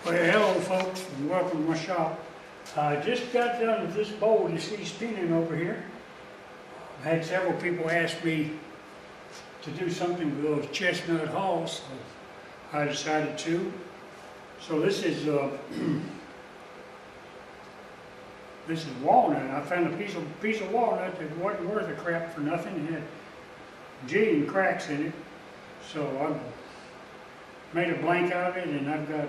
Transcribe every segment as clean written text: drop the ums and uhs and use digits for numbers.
Well, hello folks, and welcome to my shop. I just got done with this bowl you see spinning over here. I've had several people ask me to do something with those chestnut hulls, so I decided to. So this is this is walnut. I found a piece of walnut that wasn't worth a crap for nothing. It had a jillion cracks in it. So I made a blank out of it, and I've got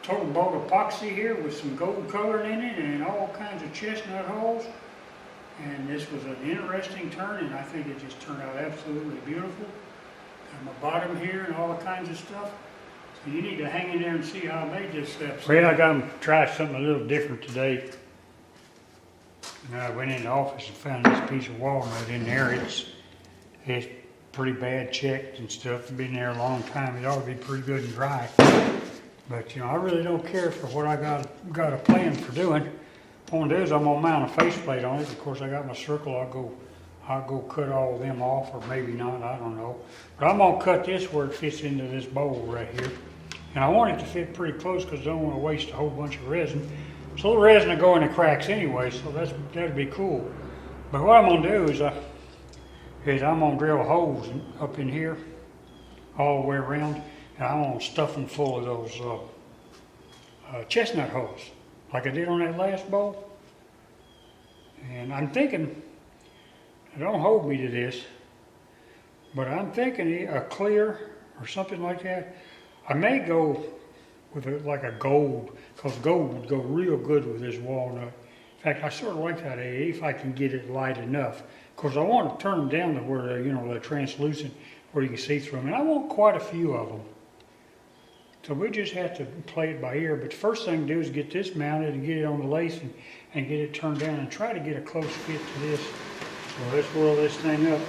total boat epoxy here with some gold coloring in it and all kinds of chestnut hulls. And this was an interesting turn, and I think it just turned out absolutely beautiful. Got my bottom here and all kinds of stuff. So you need to hang in there and see how I made this stuff. Well, I got to try something a little different today. And I went in the office and found this piece of walnut in there. It's pretty bad checked and stuff. It's been there a long time. It ought to be pretty good and dry. But you know, I really don't care for what I got a plan for doing. What I'm gonna do is I'm gonna mount a faceplate on it. Of course, I got my circle. I'll go cut all of them off, or maybe not. I don't know. But I'm gonna cut this where it fits into this bowl right here. And I want it to fit pretty close because I don't want to waste a whole bunch of resin. So the resin will go in the cracks anyway. So that'd be cool. But what I'm gonna do is I'm gonna drill holes up in here all the way around. And I'm going to stuff them full of those chestnut hulls, like I did on that last bowl. And I'm thinking, don't hold me to this, but I'm thinking a clear or something like that. I may go with like a gold, because gold would go real good with this walnut. In fact, I sort of like that if I can get it light enough. Of course, I want to turn them down to where they're translucent, where you can see through them. And I want quite a few of them. So we just have to play it by ear. But the first thing to do is get this mounted and get it on the lace and get it turned down and try to get a close fit to this. So let's whirl this thing up.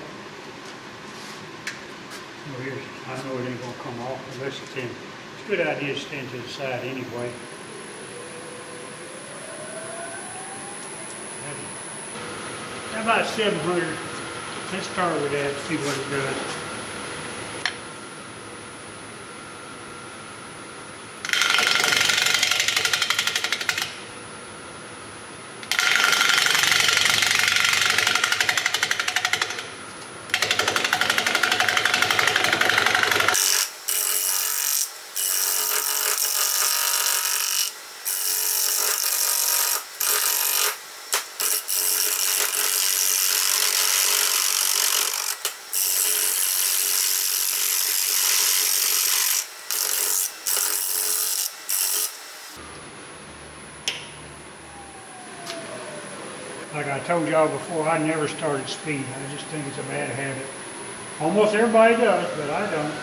Well, here's, I know it ain't gonna come off unless it's in. It's a good idea to stand to the side anyway. About 700. Let's start with that, see what it does. Like I told y'all before, I never started speed. I just think it's a bad habit. Almost everybody does, but I don't.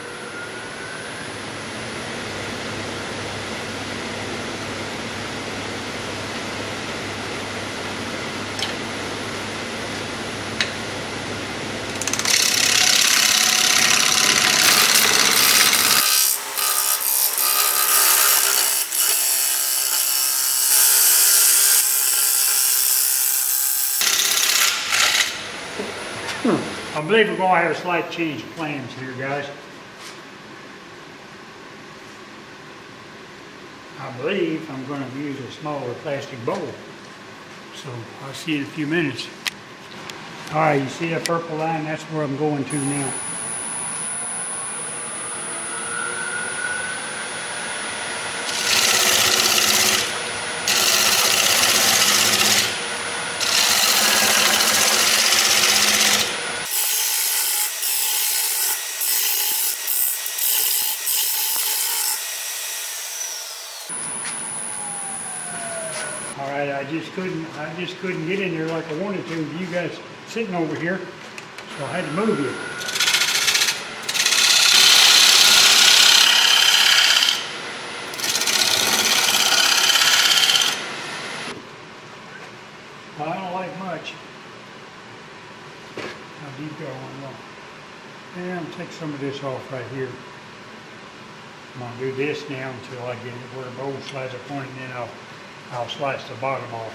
I believe we're going to have a slight change of plans here, guys. I believe I'm going to use a smaller plastic bowl. So I'll see you in a few minutes. All right, you see that purple line? That's where I'm going to now. All right, I just couldn't get in there like I wanted to with you guys sitting over here, so I had to move you. Well, I don't like much. How deep do I want to go? Yeah, I'm gonna take some of this off right here. I'm gonna do this now until I get it where the bowl slides a point, and then I'll slice the bottom off.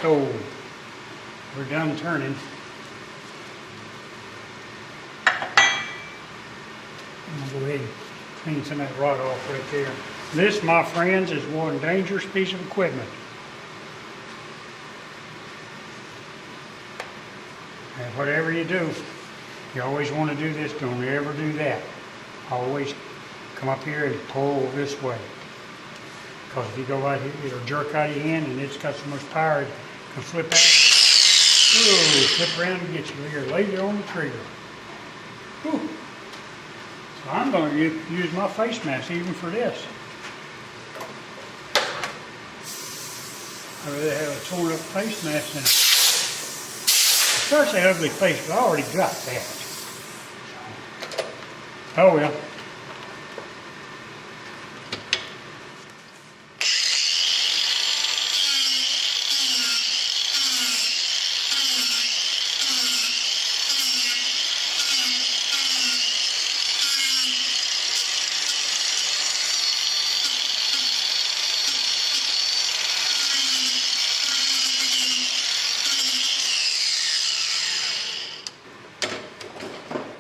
stove. We're done turning. I'm gonna go ahead and clean some of that rot off right there. This, my friends, is one dangerous piece of equipment. And whatever you do, you always want to do this. Don't ever do that. Always come up here and pull this way. Because if you go right here, it'll jerk out of your hand, and it's got so much power it can flip out. Ooh, flip around and get you here. Lay you on the trigger. Whew. So I'm going to use my face mask even for this. I'd rather have a torn up face mask than especially ugly face, but I already got that. Oh well.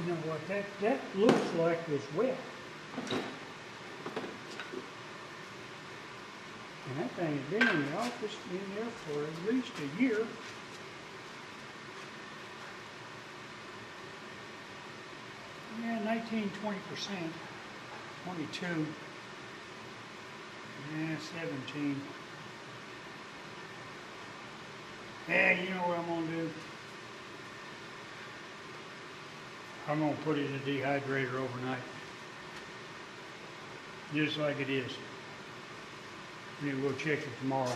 You know what, that looks like it's wet. And that thing has been in the office, in there for at least a year. Yeah, 19, 20%, 22, yeah, 17. Yeah, you know what I'm gonna do? I'm going to put it in a dehydrator overnight. Just like it is. And then we'll check it tomorrow.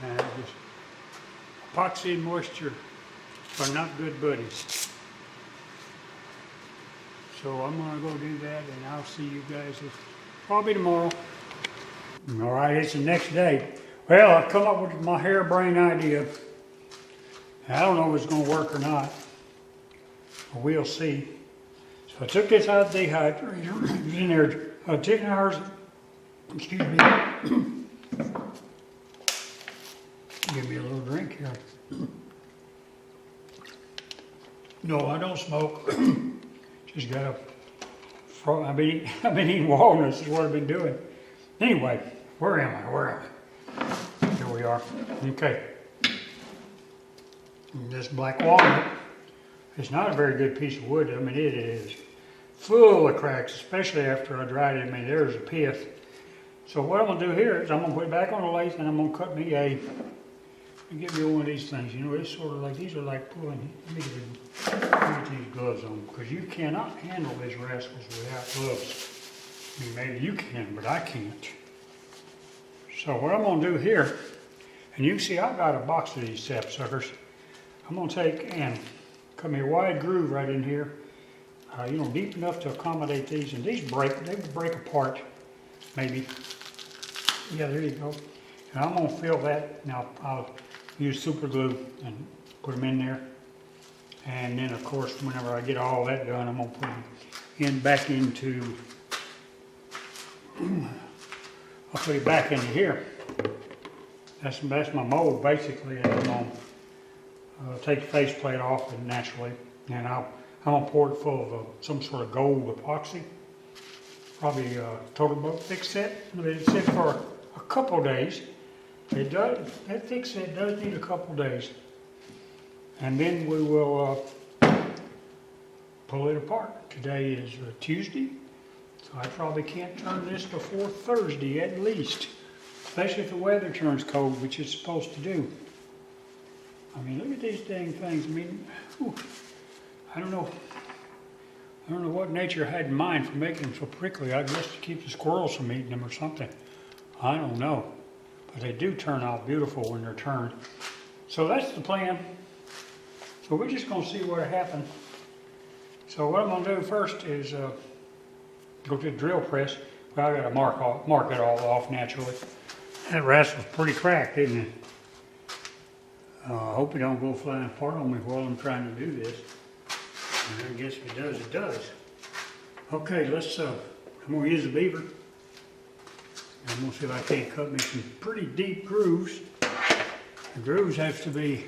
And just epoxy and moisture are not good buddies. So I'm going to go do that, and I'll see you guys probably tomorrow. All right, it's the next day. Well, I've come up with my harebrained idea. I don't know if it's going to work or not. We'll see. So I took this out of the dehydrator. It was in there 10 hours. Excuse me. Give me a little drink here. No, I don't smoke. Just got I've been eating walnuts is what I've been doing. Anyway, where am I? Here we are. Okay. And this black walnut, it's not a very good piece of wood. I mean, it is full of cracks, especially after I dried it. I mean, there's a pith. So what I'm going to do here is I'm going to put it back on the lathe, and I'm going to cut me get me one of these things. You know, it's sort of like, these are like pulling, let me get these gloves on, because you cannot handle these rascals without gloves. I mean, maybe you can, but I can't. So what I'm going to do here, and you can see I've got a box of these sapsuckers. I'm going to take and cut me a wide groove right in here, you know, deep enough to accommodate these. And these they would break apart, maybe. Yeah, there you go. And I'm going to fill that. Now, I'll use super glue and put them in there. And then, of course, whenever I get all that done, I'm going to put them back into, I'll put it back into here. That's my mold, basically, and I'm going to take the faceplate off and naturally, and I'm going to pour it full of some sort of gold epoxy, probably a total boat thick set. It's set for a couple days. That thick set does need a couple days, and then we will pull it apart. Today is Tuesday, so I probably can't turn this before Thursday at least, especially if the weather turns cold, which it's supposed to do. I mean, look at these dang things. I mean, whew, I don't know what nature had in mind for making them so prickly. I guess to keep the squirrels from eating them or something. I don't know. But they do turn out beautiful when they're turned. So that's the plan. So we're just going to see what happens. So what I'm going to do first is go to the drill press. Well, I got to mark it all off naturally. That rascal's pretty cracked, isn't it? I hope it don't go flying apart on me while I'm trying to do this. And I guess if it does, it does. Okay, let's, I'm going to use the beaver. I'm gonna see if I can't cut me some pretty deep grooves. The grooves have to be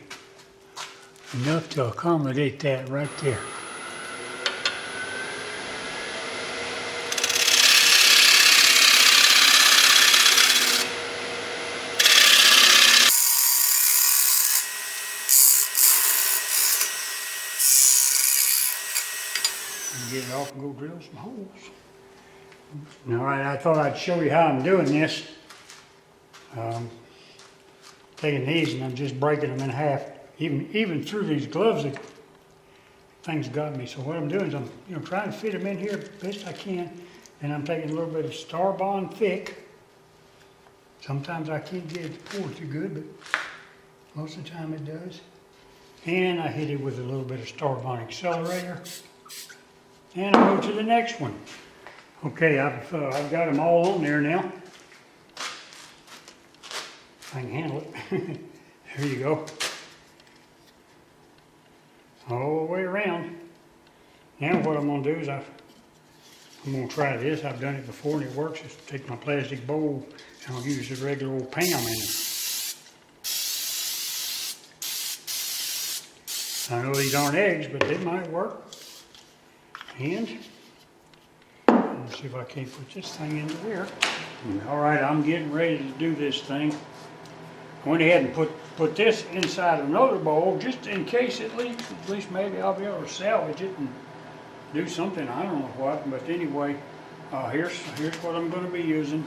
enough to accommodate that right there. Get it off and go drill some holes. All right, I thought I'd show you how I'm doing this. Taking these and I'm just breaking them in half. Even through these gloves, things got me. So what I'm doing is I'm trying to fit them in here best I can, and I'm taking a little bit of Star Bond thick. Sometimes I can't get it to pour too good, but most of the time it does. And I hit it with a little bit of Star Bond accelerator. And I move to the next one. Okay, I've got them all on there now. I can handle it. There you go. All the way around. Now what I'm going to do is I'm going to try this. I've done it before and it works. Just take my plastic bowl and I'll use a regular old Pam in it. I know these aren't eggs, but they might work. And let's see if I can't put this thing into there. All right, I'm getting ready to do this thing. I went ahead and put this inside another bowl just in case at least maybe I'll be able to salvage it and do something. I don't know what, but anyway, here's what I'm going to be using.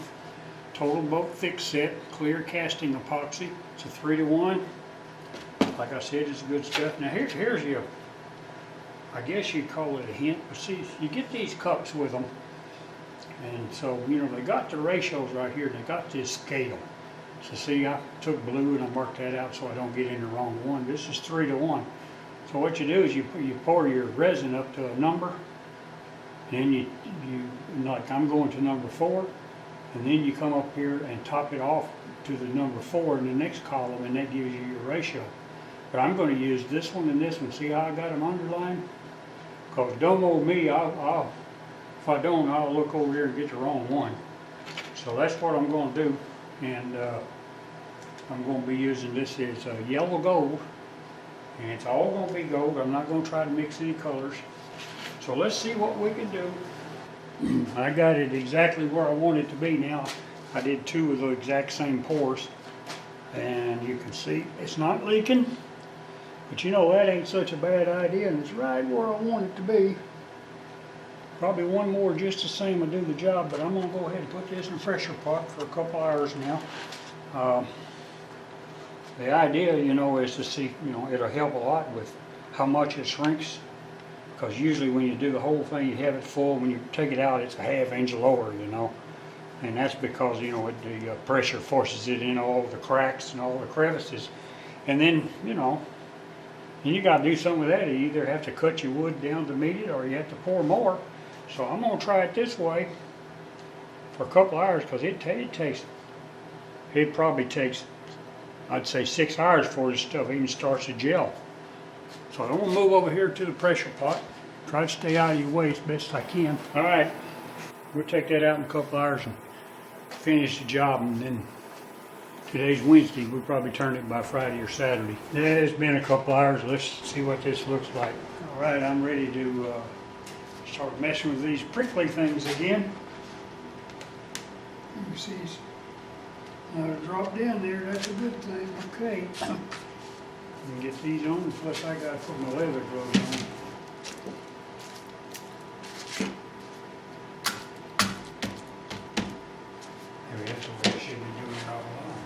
Total Boat Thick Set clear casting epoxy. It's a 3-to-1. Like I said, it's good stuff. Now here's your, I guess you'd call it a hint, but see, you get these cups with them, and so, they got the ratios right here, and they got this scale. So see, I took blue and I marked that out so I don't get in the wrong one. This is 3-to-1. So what you do is you pour your resin up to a number, and you like I'm going to number 4, and then you come up here and top it off to the number 4 in the next column, and that gives you your ratio. But I'm going to use this one and this one. See how I got them underlined? Because don't know me, if I don't, I'll look over here and get the wrong one. So that's what I'm going to do. And I'm going to be using this as yellow gold. And it's all going to be gold. I'm not going to try to mix any colors. So let's see what we can do. I got it exactly where I want it to be now. I did 2 of the exact same pours. And you can see it's not leaking. But that ain't such a bad idea, and it's right where I want it to be. Probably one more just the same will do the job, but I'm going to go ahead and put this in a pressure pot for a couple hours now. The idea, is to see, it'll help a lot with how much it shrinks. Because usually when you do the whole thing, you have it full. When you take it out, it's a ½ inch lower, And that's because, the pressure forces it in all the cracks and all the crevices. And then, and you got to do something with that. You either have to cut your wood down to meet it, or you have to pour more. So I'm going to try it this way for a couple hours, because it probably takes, I'd say 6 hours before this stuff even starts to gel. So I'm going to move over here to the pressure pot. Try to stay out of your way as best I can. All right, we'll take that out in a couple hours and finish the job, and then today's Wednesday, we'll probably turn it by Friday or Saturday. Yeah, it's been a couple hours. Let's see what this looks like. All right, I'm ready to start messing with these prickly things again. You see, it's not a drop down there. That's a good thing. Okay. And get these on, plus I got to put my leather gloves on. Maybe that's what I should be doing it all along.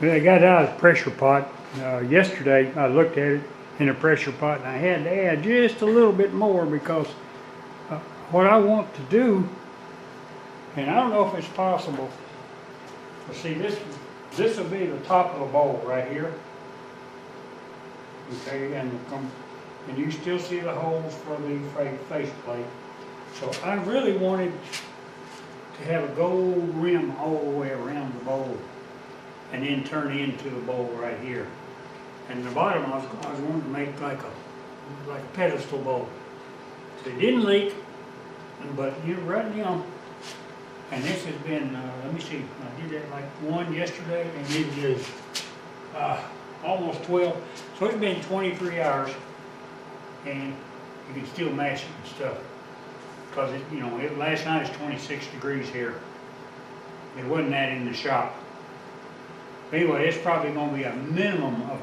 Well, I got out of the pressure pot yesterday. I looked at it in a pressure pot, and I had to add just a little bit more, because what I want to do, and I don't know if it's possible, but see, this will be the top of the bowl right here. Okay, and you still see the holes for the face plate. So I really wanted to have a gold rim all the way around the bowl. and then turn into the bowl right here. And the bottom I was wanting to make like a pedestal bowl. So it didn't leak, but you right now, and this has been, let me see, I did that like 1 yesterday, and it is almost 12. So it's been 23 hours, and you can still mash it and stuff. Because last night was 26 degrees here. It wasn't that in the shop. But anyway, it's probably going to be a minimum of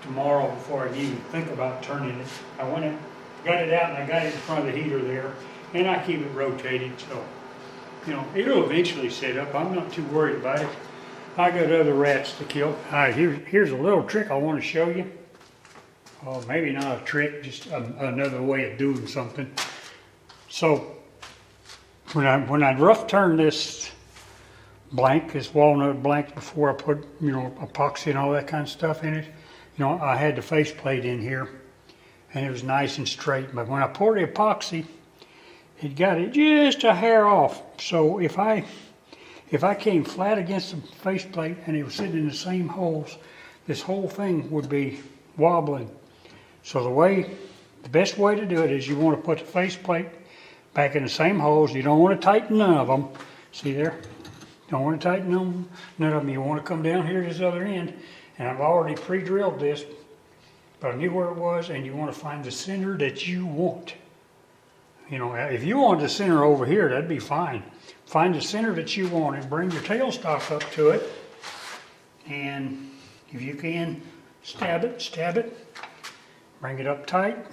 tomorrow before I even think about turning it. I went and got it out and I got it in front of the heater there, and I keep it rotated, so it'll eventually set up. I'm not too worried about it. I got other rats to kill. All right, here's a little trick I want to show you. Oh, maybe not a trick, just another way of doing something. So when I rough turn this walnut blank before I put epoxy and all that kind of stuff in it, I had the faceplate in here and it was nice and straight. But when I poured the epoxy, it got it just a hair off. So if I came flat against the faceplate and it was sitting in the same holes, this whole thing would be wobbling. So the best way to do it is you want to put the faceplate back in the same holes. You don't want to tighten none of them. See there? Don't want to tighten them, none of them. You want to come down here to this other end, and I've already pre-drilled this, but I knew where it was, and you want to find the center that you want. If you want the center over here, that'd be fine. Find the center that you want and bring your tailstock up to it, and if you can, stab it, bring it up tight.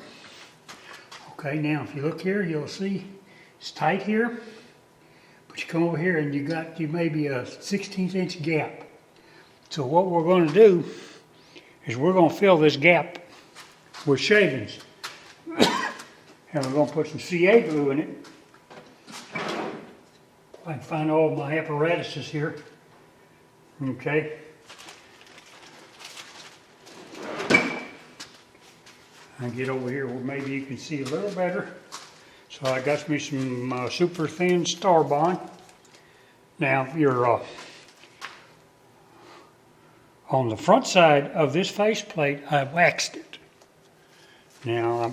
Okay, now if you look here, you'll see it's tight here, but you come over here and you maybe a 1/16 inch gap. So what we're going to do is we're going to fill this gap with shavings. And we're going to put some CA glue in it. I can find all my apparatuses here. Okay. And get over here where maybe you can see a little better. So I got me some super thin Star Bond. Now you're on the front side of this faceplate, I waxed it. Now,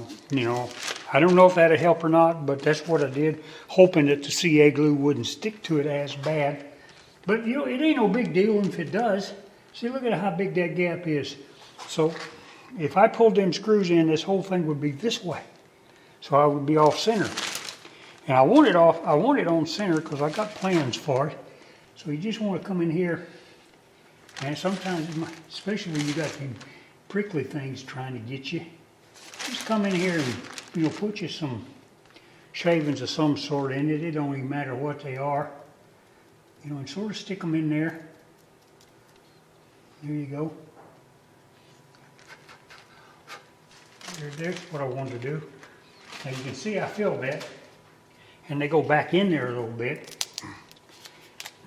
I don't know if that'll help or not, but that's what I did, hoping that the CA glue wouldn't stick to it as bad. But it ain't no big deal if it does. See, look at how big that gap is. So if I pulled them screws in, this whole thing would be this way. So I would be off center. And I want it on center because I got plans for it. So you just want to come in here, and sometimes, especially when you got them prickly things trying to get you, just come in here and put you some shavings of some sort in it. It don't even matter what they are. And sort of stick them in there. There you go. There's what I wanted to do. Now you can see I filled that, and they go back in there a little bit.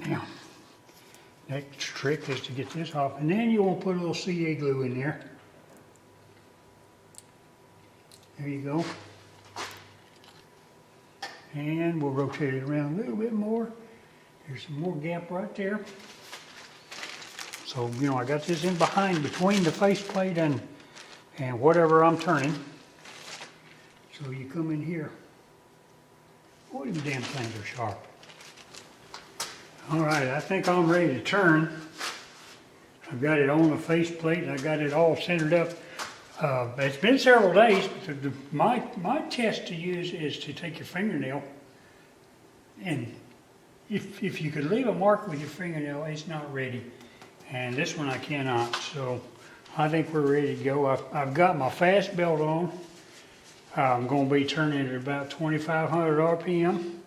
Now, next trick is to get this off, and then you want to put a little CA glue in there. There you go. And we'll rotate it around a little bit more. There's some more gap right there. So, I got this in behind between the faceplate and whatever I'm turning. So you come in here. Boy, them damn things are sharp. All right, I think I'm ready to turn. I've got it on the faceplate and I got it all centered up. It's been several days. My test to use is to take your fingernail, and if you could leave a mark with your fingernail, it's not ready. And this one I cannot, so I think we're ready to go. I've got my fast belt on. I'm going to be turning at about 2,500 RPM.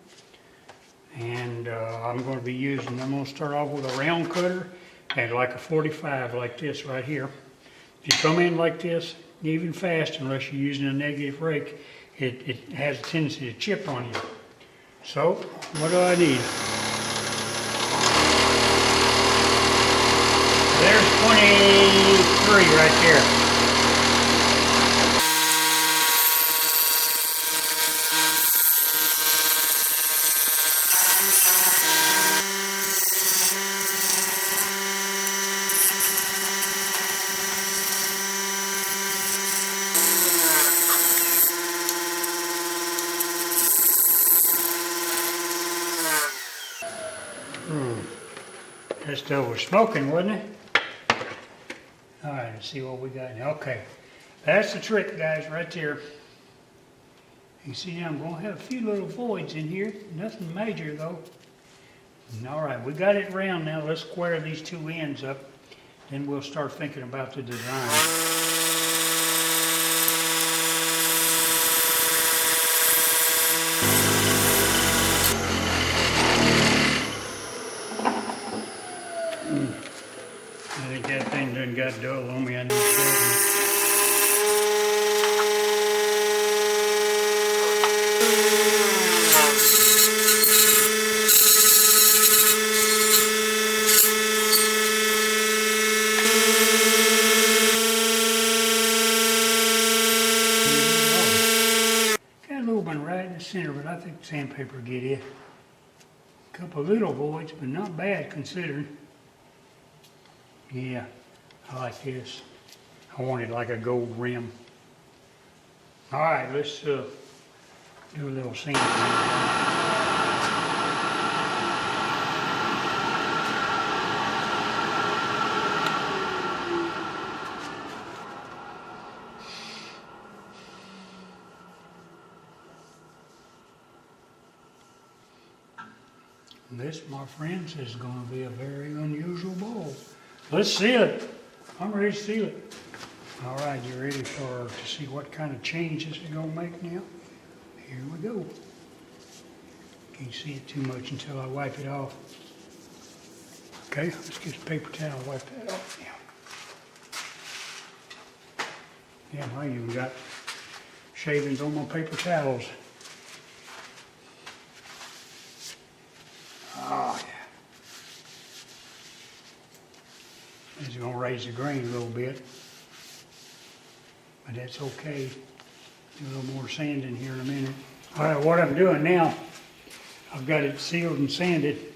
And I'm going to start off with a round cutter and like a 45 like this right here. If you come in like this, even fast, unless you're using a negative rake, it has a tendency to chip on you. So, what do I need? There's 23 right there. That stove was smoking, wasn't it? All right, let's see what we got now. Okay, that's the trick, guys, right there. You see now I'm going to have a few little voids in here. Nothing major, though. All right, we got it round now. Let's square these two ends up. Then we'll start thinking about the design. I think that thing done got dull on me. I need to sharpen it. Got a little one right in the center, but I think sandpaper will get it. A couple of little voids, but not bad considering. Yeah, I like this. I wanted like a gold rim. All right, let's do a little sand. This, my friends, is going to be a very unusual bowl. Let's seal it. I'm ready to seal it. All right, you ready to see what kind of change this is going to make now? Here we go. Can't see it too much until I wipe it off. Okay, let's get the paper towel and wipe that off now. Yeah, I even got shavings on my paper towels. Oh, yeah. It's going to raise the grain a little bit, but that's okay. Do a little more sand in here in a minute. All right, what I'm doing now, I've got it sealed and sanded.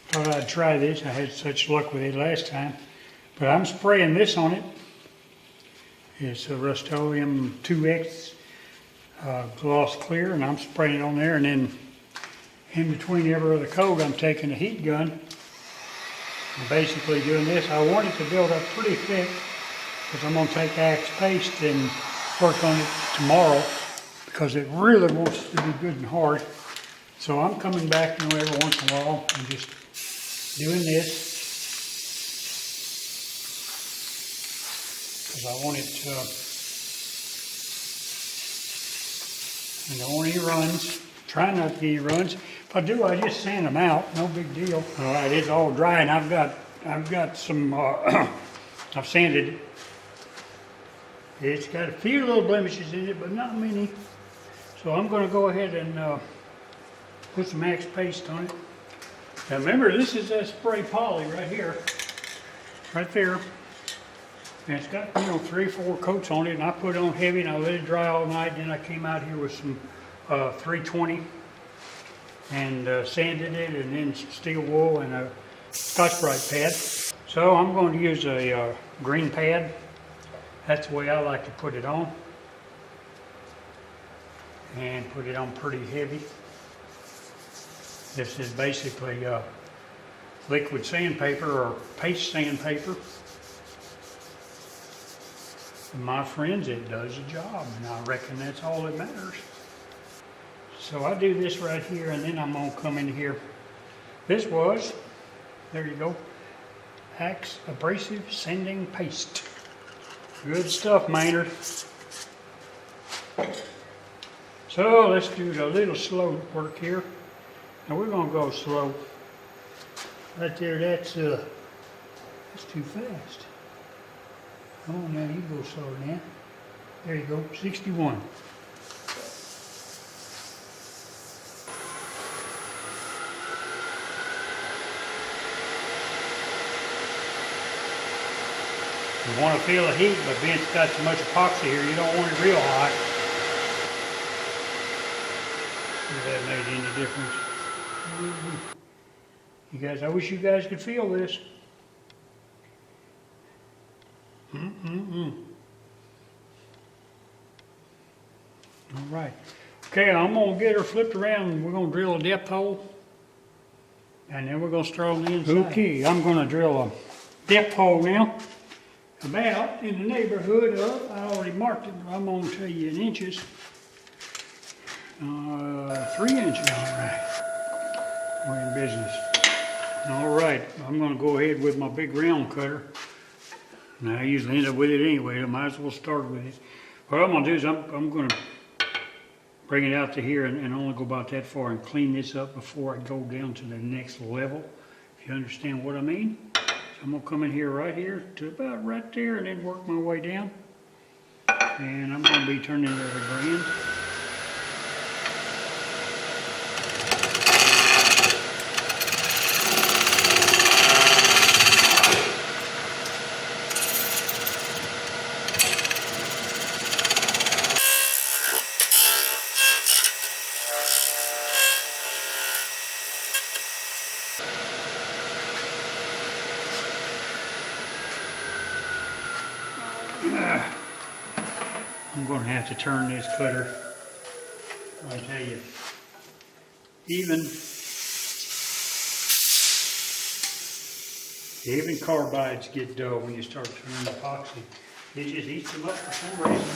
Thought I'd try this. I had such luck with it last time, but I'm spraying this on it. It's a Rust-Oleum 2X gloss clear, and I'm spraying it on there, and then in between every other coat, I'm taking a heat gun and basically doing this. I want it to build up pretty thick because I'm going to take Axe paste and work on it tomorrow because it really wants to be good and hard. So I'm coming back, every once in a while and just doing this because I want it to, and don't want any runs. Try not to get any runs. If I do, I just sand them out. No big deal. All right, it's all dry, and I've got some. I've sanded it. It's got a few little blemishes in it, but not many. So I'm going to go ahead and put some Axe paste on it. Now remember, this is that spray poly right here, right there. And it's got 3 or 4 coats on it, and I put it on heavy, and I let it dry all night. Then I came out here with some 320 and sanded it, and then some steel wool and a Scotch-Brite pad. So I'm going to use a green pad. That's the way I like to put it on, and put it on pretty heavy. This is basically liquid sandpaper or paste sandpaper. And my friends, it does the job, and I reckon that's all that matters. So I do this right here, and then I'm going to come in here. This was, there you go, Axe Abrasive Sanding Paste. Good stuff, Maynard. So let's do a little slow work here. Now we're going to go slow. Right there, that's too fast. Come on now, you go slower now. There you go, 61. You want to feel the heat, but being it's got so much epoxy here, you don't want it real hot. If that made any difference. You guys, I wish you guys could feel this. All right. Okay, I'm going to get her flipped around and we're going to drill a depth hole. And then we're going to start on the inside. Okay, I'm going to drill a depth hole now. About in the neighborhood of, I already marked it, but I'm going to tell you in inches. 3 inches, all right. We're in business. All right, I'm going to go ahead with my big round cutter. And I usually end up with it anyway, I might as well start with it. What I'm going to do is I'm going to bring it out to here and only go about that far and clean this up before I go down to the next level, if you understand what I mean. So I'm going to come in here right here to about right there and then work my way down. And I'm going to be turning it at a grand. I'm going to have to turn this cutter. I tell you, even carbides get dull when you start turning epoxy. It just eats too much for some reason.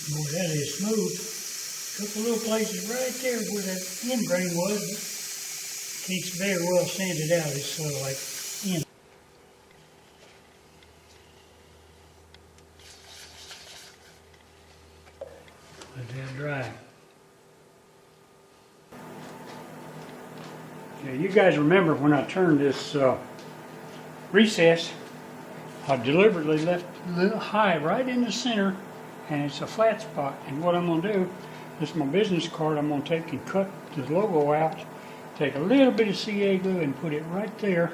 Boy, that is smooth. Couple little places right there where that end grain was, but keeps very well sanded out. It's sort of like in. Let that dry. Yeah, you guys remember when I turned this recess, I deliberately left a little high right in the center. And it's a flat spot. And what I'm going to do, this is my business card, I'm going to take and cut the logo out, take a little bit of CA glue and put it right there.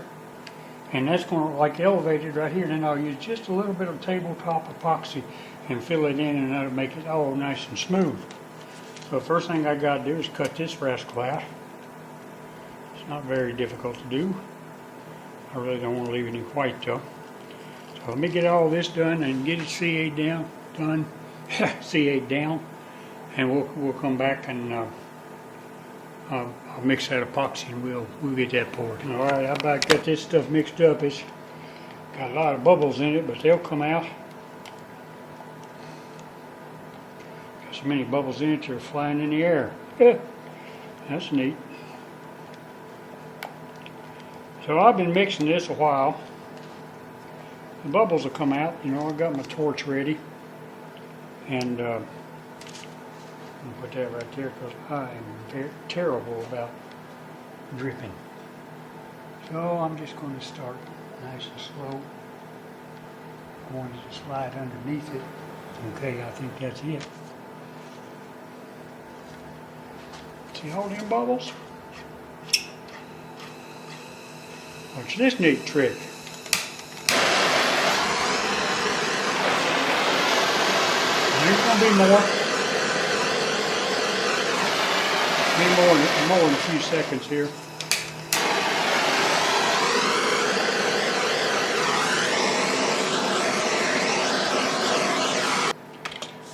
And that's going to like elevate it right here. Then I'll use just a little bit of tabletop epoxy and fill it in, and that'll make it all nice and smooth. So the first thing I got to do is cut this rascal out. It's not very difficult to do. I really don't want to leave any white though. So let me get all this done and get it CA down, done. C8 down, and we'll come back and I'll mix that epoxy and we'll get that poured. All right, I about got this stuff mixed up. It's got a lot of bubbles in it, but they'll come out. Got so many bubbles in it they're flying in the air. That's neat. So I've been mixing this a while. The bubbles will come out. You know, I got my torch ready. And I'll put that right there because I am very terrible about dripping. So I'm just going to start nice and slow. I want it to slide underneath it. Okay, I think that's it. See all them bubbles? Watch this neat trick. There's going to be more. More in a few seconds here.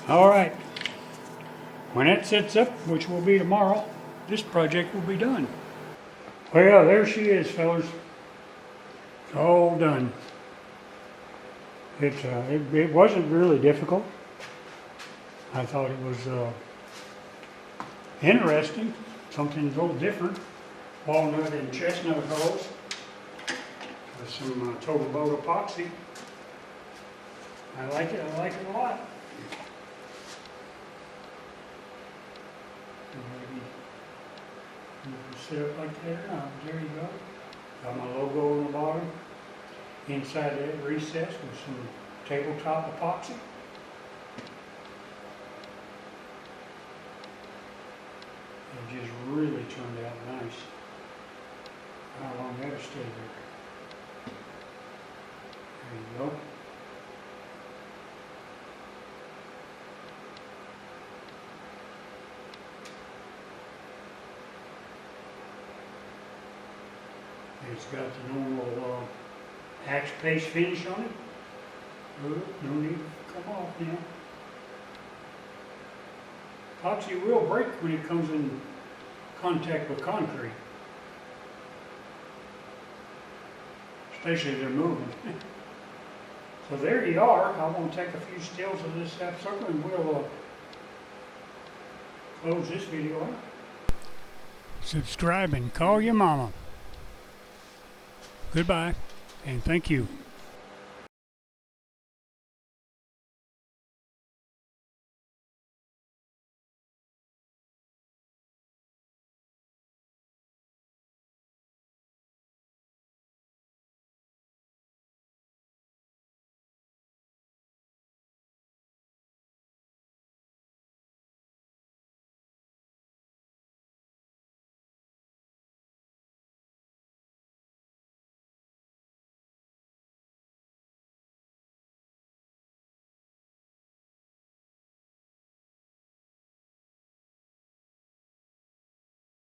All right. When that sets up, which will be tomorrow, this project will be done. Well, there she is, fellas. It's all done. It wasn't really difficult. I thought it was interesting, something a little different. Walnut and chestnut hulls with some total boat epoxy. I like it a lot. Maybe you can sit up like that. There you go. Got my logo on the bottom. Inside that recess with some tabletop epoxy. It just really turned out nice. How long that'll stay there. There you go. It's got the normal axe paste finish on it. Good, no need to come off now. Epoxy will break when it comes in contact with concrete. Especially if they're moving. So there you are. I want to take a few stills of this half circle and we'll close this video out. Subscribe and call your mama. Goodbye, and thank you.